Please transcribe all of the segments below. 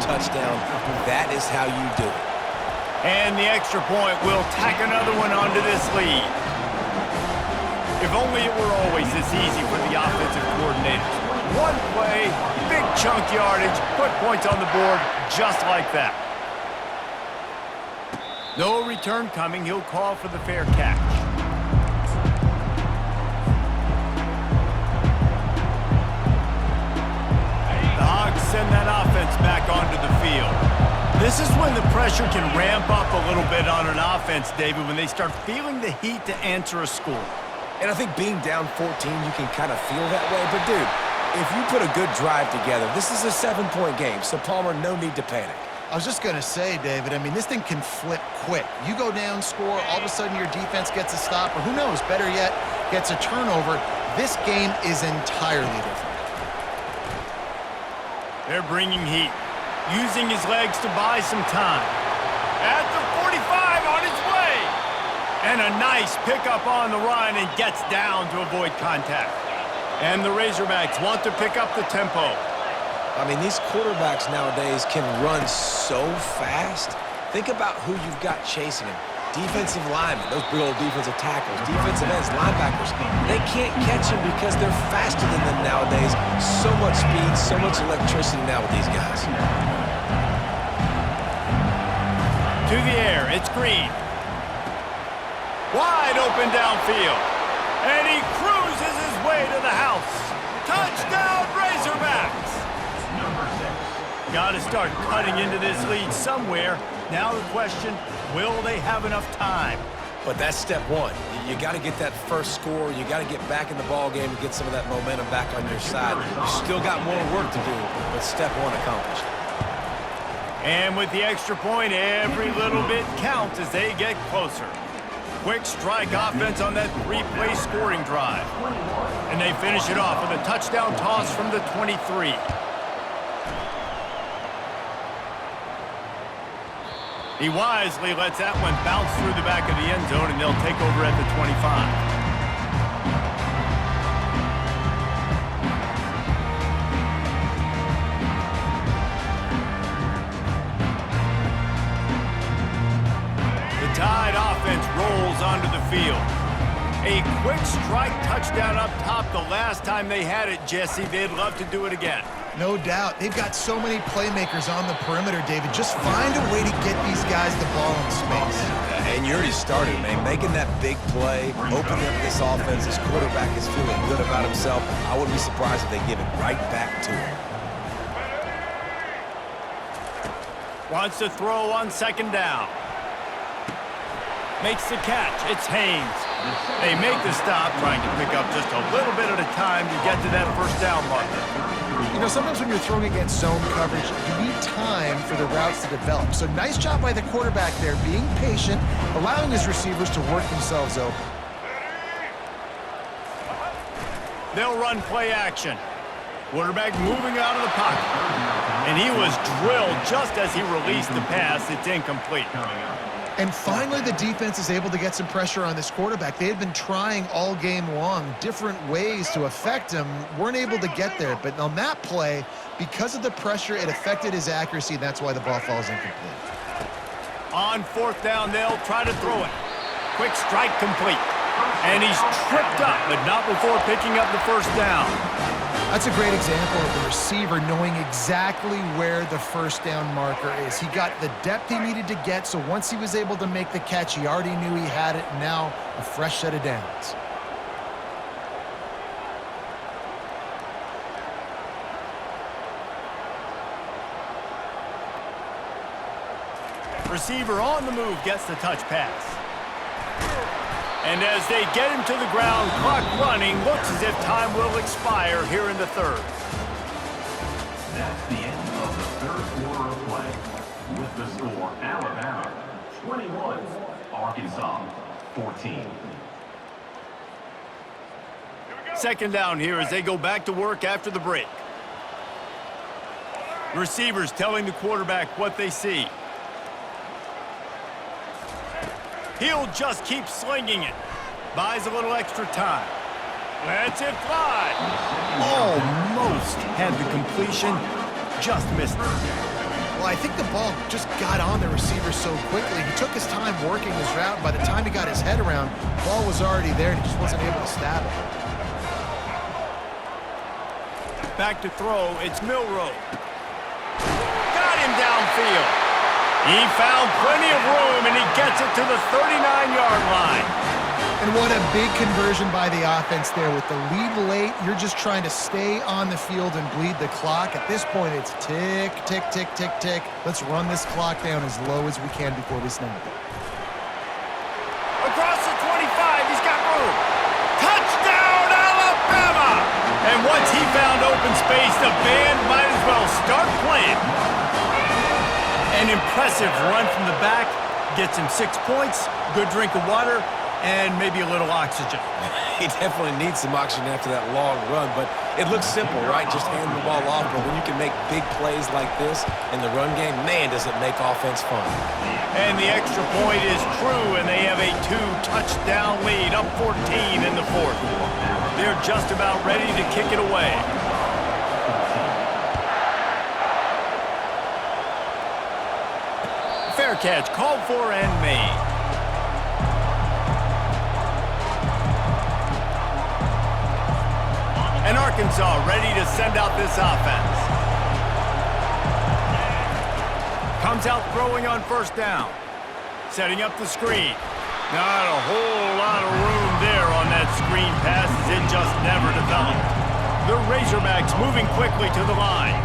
touchdown. That is how you do it. And the extra point will tack another one onto this lead. If only it were always this easy for the offensive coordinators. One play, big chunk yardage, put points on the board just like that. No return coming. He'll call for the fair catch. The Hogs send that offense back onto the field. This is when the pressure can ramp up a little bit on an offense, David, when they start feeling the heat to answer a score. And I think being down 14, you can kind of feel that way. But, dude, if you put a good drive together, this is a 7-point game, so, Palmer, no need to panic. I was just going to say, David, I mean, this thing can flip quick. You go down, score, all of a sudden your defense gets a stop, or who knows, better yet, gets a turnover. This game is entirely different. They're bringing heat, using his legs to buy some time. At the 45, on his way. And a nice pickup on the run and gets down to avoid contact. And the Razorbacks want to pick up the tempo. I mean, these quarterbacks nowadays can run so fast. Think about who you've got chasing him. Defensive linemen, those big old defensive tackles, defensive ends, linebackers. They can't catch him because they're faster than them nowadays. So much speed, so much electricity now with these guys. To the air, it's Green. Wide open downfield. And he cruises his way to the house. Touchdown, Razorbacks! Got to start cutting into this lead somewhere. Now the question, will they have enough time? But that's step one. You got to get that first score. You got to get back in the ball game and get some of that momentum back on your side. You still got more work to do, but step one accomplished. And with the extra point, every little bit counts as they get closer. Quick strike offense on that 3-play scoring drive. And they finish it off with a touchdown toss from the 23. He wisely lets that one bounce through the back of the end zone, and they'll take over at the 25. The Tide offense rolls onto the field. A quick strike touchdown up top the last time they had it, Jesse. They'd love to do it again. No doubt. They've got so many playmakers on the perimeter, David. Just find a way to get these guys the ball in space. And you already started, man. Making that big play, opening up this offense. This quarterback is feeling good about himself. I wouldn't be surprised if they give it right back to him. Wants to throw on second down. Makes the catch. It's Haynes. They make the stop, trying to pick up just a little bit at a time to get to that first down marker. You know, sometimes when you're throwing against zone coverage, you need time for the routes to develop. So nice job by the quarterback there, being patient, allowing his receivers to work themselves open. They'll run play action. Quarterback moving out of the pocket. And he was drilled just as he released the pass. It's incomplete. And finally, the defense is able to get some pressure on this quarterback. They had been trying all game long different ways to affect him, weren't able to get there. But on that play, because of the pressure, it affected his accuracy, and that's why the ball falls incomplete. On fourth down, they'll try to throw it. Quick strike complete. And he's tripped up, but not before picking up the first down. That's a great example of the receiver knowing exactly where the first down marker is. He got the depth he needed to get, so once he was able to make the catch, he already knew he had it, and now a fresh set of downs. Receiver on the move gets the touch pass. And as they get him to the ground, clock running, looks as if time will expire here in the third. That's the end of the third quarter of play. With the score, Alabama 21, Arkansas 14. Second down here as they go back to work after the break. Receivers telling the quarterback what they see. He'll just keep slinging it. Buys a little extra time. Lets it fly. Almost had the completion. Just missed it. I think the ball just got on the receiver so quickly. He took his time working his route. By the time he got his head around, the ball was already there, and he just wasn't able to stab it. Back to throw, it's Milroe. Got him downfield. He found plenty of room, and he gets it to the 39-yard line. And what a big conversion by the offense there. With the lead late, you're just trying to stay on the field and bleed the clock. At this point, it's tick, tick, tick, tick, tick. Let's run this clock down as low as we can before we snap it. Across the 25, he's got room. Touchdown, Alabama! And once he found open space, the band might as well start playing. An impressive run from the back. Gets him 6 points, good drink of water, and maybe a little oxygen. He definitely needs some oxygen after that long run, but it looks simple, right? Just hand the ball off, but when you can make big plays like this in the run game, man, does it make offense fun. And the extra point is true, and they have a 2-touchdown lead, up 14 in the fourth. They're just about ready to kick it away. Fair catch, called for and made. And Arkansas ready to send out this offense. Comes out throwing on first down. Setting up the screen. Not a whole lot of room there on that screen pass as it just never developed. The Razorbacks moving quickly to the line.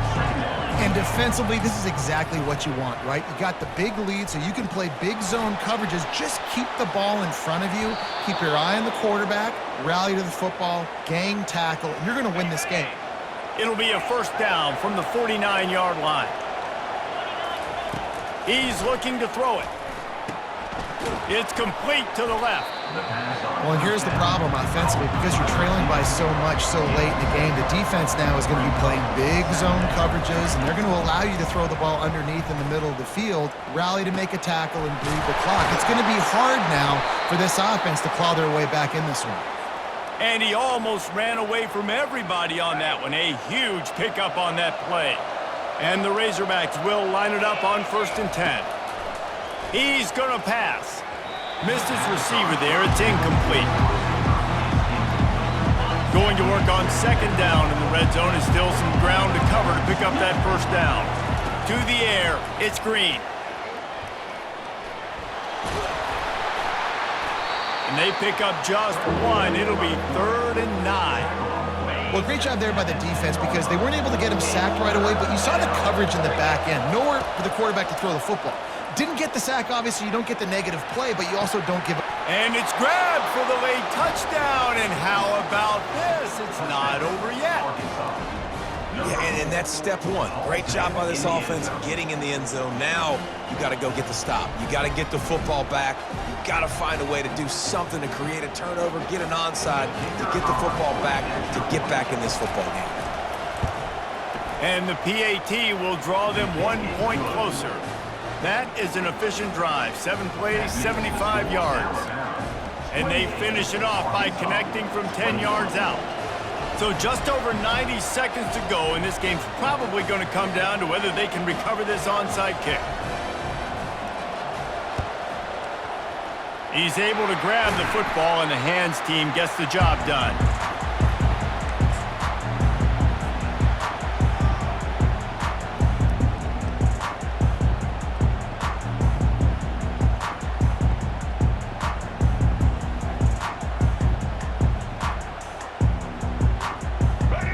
And defensively, this is exactly what you want, right? You got the big lead, so you can play big zone coverages. Just keep the ball in front of you. Keep your eye on the quarterback, rally to the football, gang tackle, and you're going to win this game. It'll be a first down from the 49-yard line. He's looking to throw it. It's complete to the left. Well, and here's the problem offensively. Because you're trailing by so much so late in the game, the defense now is going to be playing big zone coverages, and they're going to allow you to throw the ball underneath in the middle of the field, rally to make a tackle, and bleed the clock. It's going to be hard now for this offense to claw their way back in this one. And he almost ran away from everybody on that one. A huge pickup on that play. And the Razorbacks will line it up on 1st and 10. He's going to pass. Missed his receiver there. It's incomplete. Going to work on 2nd down in the red zone. Is still some ground to cover to pick up that first down. To the air. It's Green. And they pick up just one. It'll be 3rd and 9. Well, great job there by the defense because they weren't able to get him sacked right away, but you saw the coverage in the back end. Nowhere for the quarterback to throw the football. Didn't get the sack, obviously. You don't get the negative play, but you also don't give up. And it's grabbed for the late touchdown. And how about this? It's not over yet. Yeah, and that's step one. Great job by this offense getting in the end zone. Now you got to go get the stop. You got to get the football back. You got to find a way to do something to create a turnover, get an onside, to get the football back, to get back in this football game. And the PAT will draw them 1 point closer. That is an efficient drive. 7 plays, 75 yards. And they finish it off by connecting from 10 yards out. So just over 90 seconds to go, and this game's probably going to come down to whether they can recover this onside kick. He's able to grab the football, and the hands team gets the job done.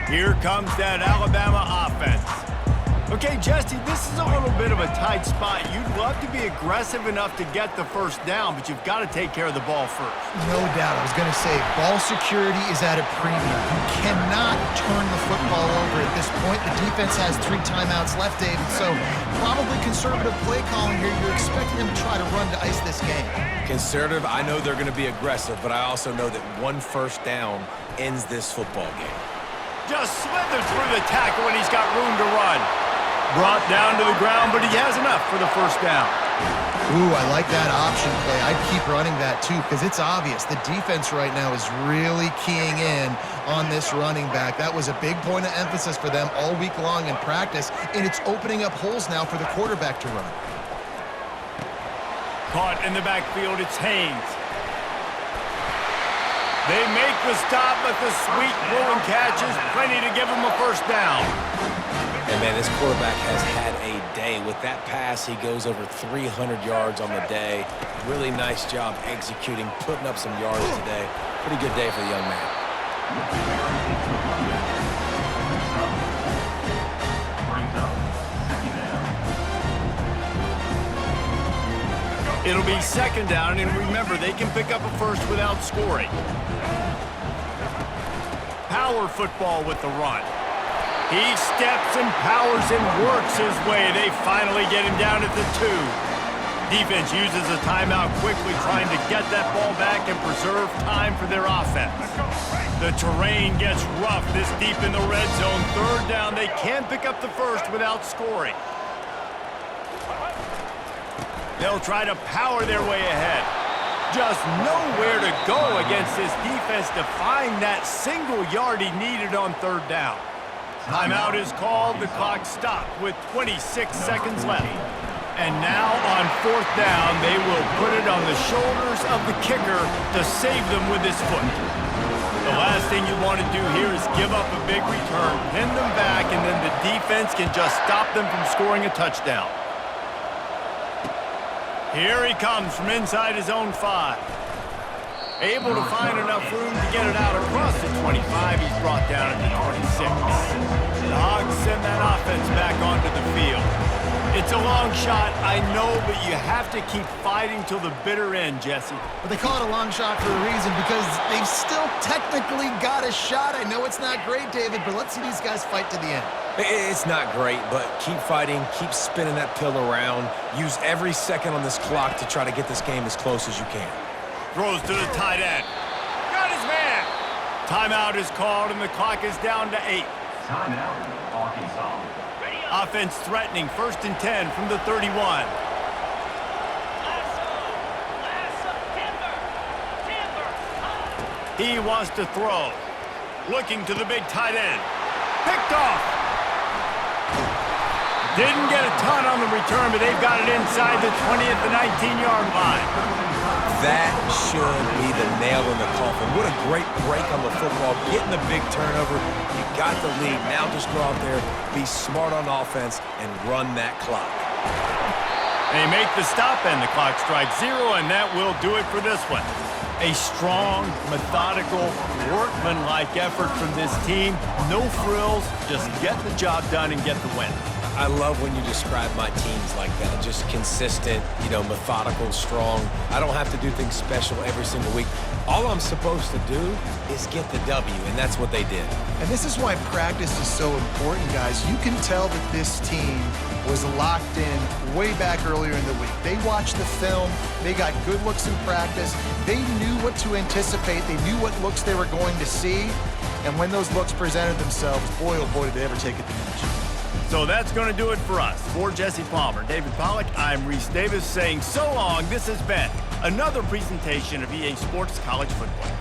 Here comes that Alabama offense. Okay, Jesse, this is a little bit of a tight spot. You'd love to be aggressive enough to get the first down, but you've got to take care of the ball first. No doubt. I was going to say, ball security is at a premium. You cannot turn the football over at this point. The defense has 3 timeouts left, David, so probably conservative play calling here. You're expecting them to try to run to ice this game. Conservative, I know they're going to be aggressive, but I also know that 1 first down ends this football game. Just slithered through the tackle, and he's got room to run. Brought down to the ground, but he has enough for the first down. Ooh, I like that option play. I'd keep running that too because it's obvious the defense right now is really keying in on this running back. That was a big point of emphasis for them all week long in practice, and it's opening up holes now for the quarterback to run. Caught in the backfield, it's Haynes. They make the stop, but the sweet throw and catch is plenty to give him a first down. And, man, this quarterback has had a day. With that pass, he goes over 300 yards on the day. Really nice job executing, putting up some yards today. Pretty good day for the young man. Brings up second down. It'll be second down, and remember, they can pick up a first without scoring. Power football with the run. He steps and powers and works his way. They finally get him down at the 2. Defense uses a timeout quickly, trying to get that ball back and preserve time for their offense. The terrain gets rough this deep in the red zone. Third down, they can't pick up the first without scoring. They'll try to power their way ahead. Just nowhere to go against this defense to find that single yard he needed on third down. Timeout is called. The clock stopped with 26 seconds left. And now on fourth down, they will put it on the shoulders of the kicker to save them with his foot. The last thing you want to do here is give up a big return, pin them back, and then the defense can just stop them from scoring a touchdown. Here he comes from inside his own 5. Able to find enough room to get it out across the 25. He's brought down at the 26. The Hogs send that offense back onto the field. It's a long shot, I know, but you have to keep fighting till the bitter end, Jesse. But they call it a long shot for a reason because they've still technically got a shot. I know it's not great, David, but let's see these guys fight to the end. It's not great, but keep fighting, keep spinning that pill around. Use every second on this clock to try to get this game as close as you can. Throws to the tight end. Got his man. Timeout is called, and the clock is down to 8. Timeout, Arkansas. Offense threatening, 1st and 10 from the 31. He wants to throw. Looking to the big tight end. Picked off. Didn't get a ton on the return, but they've got it inside the 20 at the 19-yard line. That should be the nail in the coffin. What a great break on the football. Getting the big turnover. You got the lead. Now just go out there, be smart on offense, and run that clock. They make the stop, and the clock strikes 0, and that will do it for this one. A strong, methodical, workmanlike effort from this team. No frills, just get the job done and get the win. I love when you describe my teams like that. Just consistent, methodical, strong. I don't have to do things special every single week. All I'm supposed to do is get the W, and that's what they did. And this is why practice is so important, guys. You can tell that this team was locked in way back earlier in the week. They watched the film. They got good looks in practice. They knew what to anticipate. They knew what looks they were going to see. And when those looks presented themselves, boy, oh boy, did they ever take advantage. So that's going to do it for us. For Jesse Palmer, David Pollack, I'm Reese Davis saying so long. This has been another presentation of EA Sports College Football.